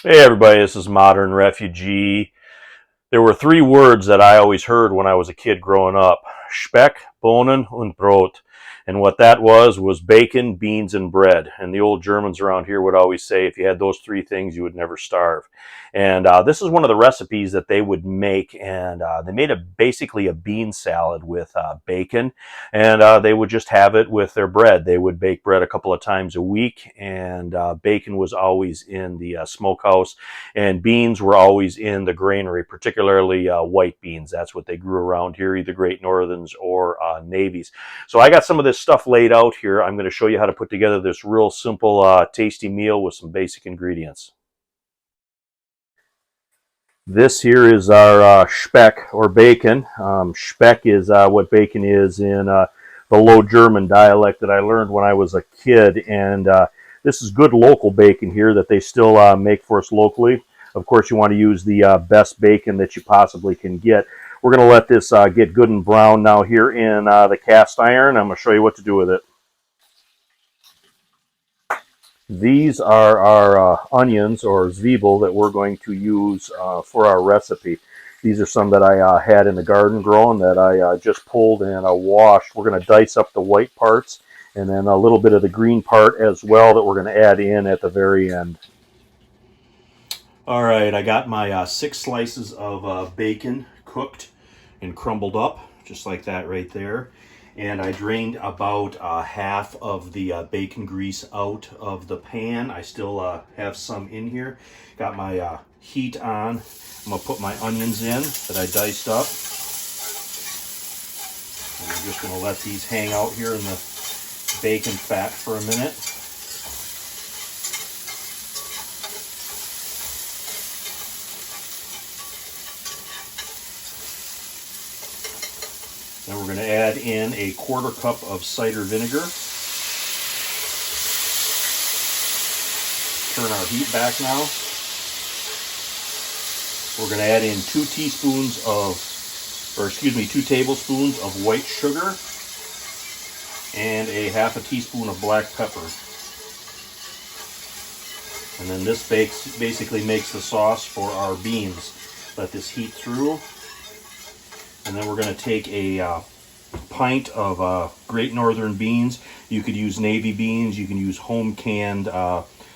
Hey everybody, this is Modern Refugee. There were three words that I always heard when I was a kid growing up: Speck, Bohnen, und Brot. And what that was bacon, beans, and bread. And the old Germans around here would always say if you had those three things, you would never starve. And this is one of the recipes that they would make. And they made basically a bean salad with bacon. And they would just have it with their bread. They would bake bread a couple of times a week. And bacon was always in the smokehouse. And beans were always in the granary, particularly white beans. That's what they grew around here, either Great Northerns or Navies. So I got some of this stuff laid out here. I'm going to show you how to put together this real simple, tasty meal with some basic ingredients. This here is our Speck or bacon. Speck is what bacon is in the Low German dialect that I learned when I was a kid. And this is good local bacon here that they still make for us locally. Of course, you want to use the best bacon that you possibly can get. We're going to let this get good and brown now here in the cast iron. I'm going to show you what to do with it. These are our onions or zwiebel that we're going to use for our recipe. These are some that I had in the garden growing that I just pulled and washed. We're going to dice up the white parts and then a little bit of the green part as well that we're going to add in at the very end. All right, I got my 6 slices of bacon cooked and crumbled up, just like that right there. And I drained about half of the bacon grease out of the pan. I still have some in here. Got my heat on. I'm gonna put my onions in that I diced up. And we're just gonna let these hang out here in the bacon fat for a minute. Then we're going to add in a 1/4 cup of cider vinegar. Turn our heat back now. We're going to add in 2 tablespoons of white sugar and a 1/2 teaspoon of black pepper. And then this basically makes the sauce for our beans. Let this heat through. And then we're going to take a pint of Great Northern beans. You could use navy beans. You can use home canned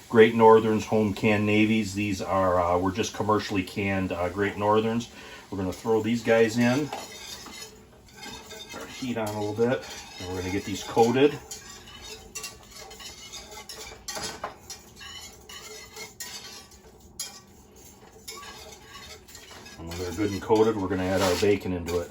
Great Northerns, home canned navies. These are we're just commercially canned Great Northerns. We're going to throw these guys in. Our heat on a little bit, and we're going to get these coated. And when they're good and coated, we're going to add our bacon into it.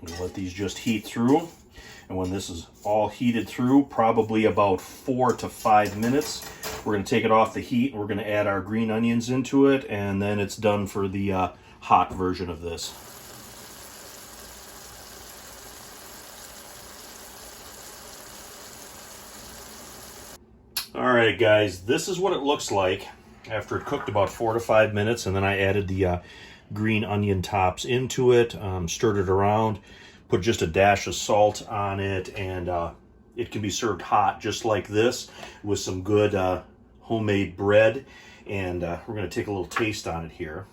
We'll let these just heat through. And when this is all heated through, probably about 4 to 5 minutes, we're going to take it off the heat and we're going to add our green onions into it. And then it's done for the hot version of this. Alright guys, this is what it looks like after it cooked about 4 to 5 minutes, and then I added the green onion tops into it, stirred it around, put just a dash of salt on it, and it can be served hot just like this with some good homemade bread. And we're going to take a little taste on it here.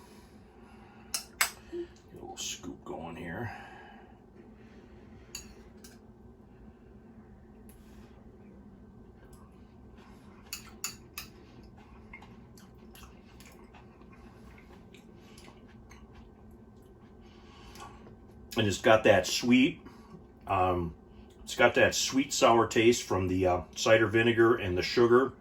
Get a little scoop going here. And it's got that sweet, sour taste from the cider vinegar and the sugar.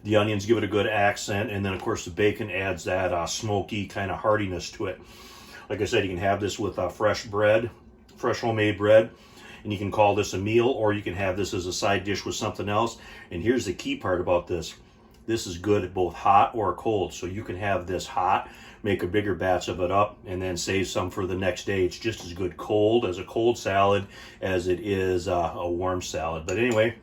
The onions give it a good accent, and then of course the bacon adds that smoky kind of heartiness to it. Like I said, you can have this with fresh bread, fresh homemade bread, and you can call this a meal, or you can have this as a side dish with something else. And here's the key part about this. This is good both hot or cold, so you can have this hot, make a bigger batch of it up, and then save some for the next day. It's just as good cold as a cold salad as it is a warm salad. But anyway,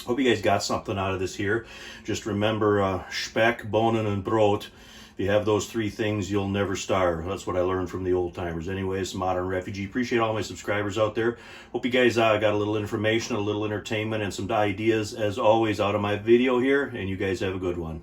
hope you guys got something out of this here. Just remember, Speck, Bohnen, und Brot. If you have those three things, you'll never starve. That's what I learned from the old timers. Anyways, Modern Refugee. Appreciate all my subscribers out there. Hope you guys got a little information, a little entertainment, and some ideas, as always, out of my video here. And you guys have a good one.